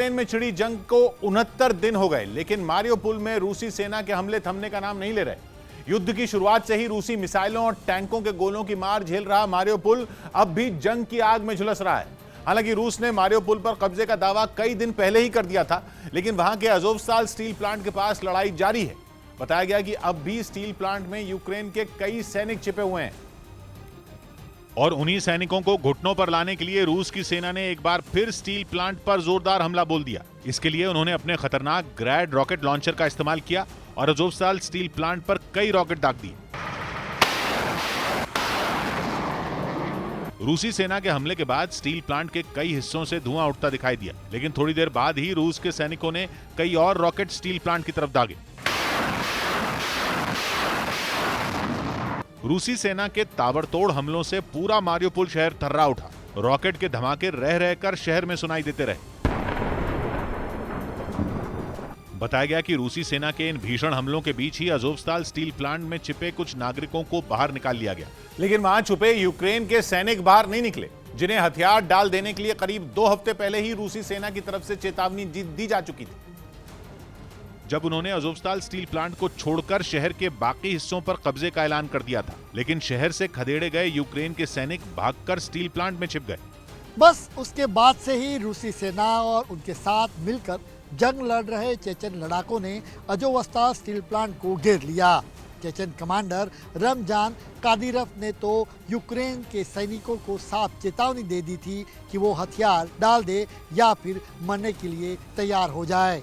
Ukraine में छिड़ी जंग को 69 दिन हो गए, लेकिन मारियोपोल में रूसी सेना के हमले थमने का नाम नहीं ले रहे। युद्ध की शुरुआत से ही रूसी मिसाइलों और टैंकों के गोलों की मार झेल रहा मारियोपोल अब भी जंग की आग में झुलस रहा है। हालांकि रूस ने मारियोपोल पर कब्जे का दावा कई दिन पहले ही कर दिया था, लेकिन वहां के अज़ोवस्ताल स्टील प्लांट के पास लड़ाई जारी है। बताया गया कि अब भी स्टील प्लांट में यूक्रेन के कई सैनिक छिपे हुए हैं और उन्हीं सैनिकों को घुटनों पर लाने के लिए रूस की सेना ने एक बार फिर स्टील प्लांट पर जोरदार हमला बोल दिया। इसके लिए उन्होंने अपने खतरनाक ग्रैड रॉकेट लॉन्चर का इस्तेमाल किया और अज़ोवस्ताल स्टील प्लांट पर कई रॉकेट दाग दिए। रूसी सेना के हमले के बाद स्टील प्लांट के कई हिस्सों से धुआं उठता दिखाई दिया, लेकिन थोड़ी देर बाद ही रूस के सैनिकों ने कई और रॉकेट स्टील प्लांट की तरफ दागे। रूसी सेना के ताबड़तोड़ हमलों से पूरा मारियोपोल शहर थर्रा उठा। रॉकेट के धमाके रह रहकर शहर में सुनाई देते रहे। बताया गया कि रूसी सेना के इन भीषण हमलों के बीच ही अज़ोवस्ताल स्टील प्लांट में छिपे कुछ नागरिकों को बाहर निकाल लिया गया, लेकिन वहां छुपे यूक्रेन के सैनिक बाहर नहीं निकले, जिन्हें हथियार डाल देने के लिए करीब 2 हफ्ते पहले ही रूसी सेना की तरफ से चेतावनी दी जा चुकी थी। जब उन्होंने अज़ोवस्ताल स्टील प्लांट को छोड़कर शहर के बाकी हिस्सों पर कब्जे का ऐलान कर दिया था, लेकिन शहर से खदेड़े गए यूक्रेन के सैनिक भागकर स्टील प्लांट में छिप गए। बस उसके बाद से ही रूसी सेना और उनके साथ मिलकर जंग लड़ रहे चेचन लड़ाकों ने अज़ोवस्ताल स्टील प्लांट को घेर लिया। चेचन कमांडर रमजान कादिरफ ने तो यूक्रेन के सैनिकों को साफ चेतावनी दे दी थी कि वो हथियार डाल दे या फिर मरने के लिए तैयार हो जाए।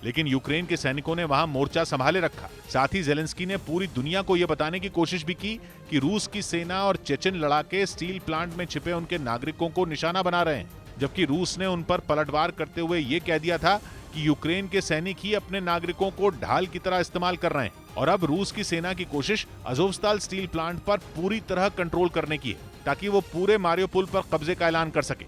लेकिन यूक्रेन के सैनिकों ने वहां मोर्चा संभाले रखा। साथ ही ज़ेलेंस्की ने पूरी दुनिया को यह बताने की कोशिश भी की कि रूस की सेना और चेचन लड़ाके स्टील प्लांट में छिपे उनके नागरिकों को निशाना बना रहे हैं, जबकि रूस ने उन पर पलटवार करते हुए ये कह दिया था कि यूक्रेन के सैनिक ही अपने नागरिकों को ढाल की तरह इस्तेमाल कर रहे हैं। और अब रूस की सेना की कोशिश अज़ोवस्ताल स्टील प्लांट पर पूरी तरह कंट्रोल करने की है, ताकि वो पूरे मारियोपोल पर कब्जे का ऐलान कर सके।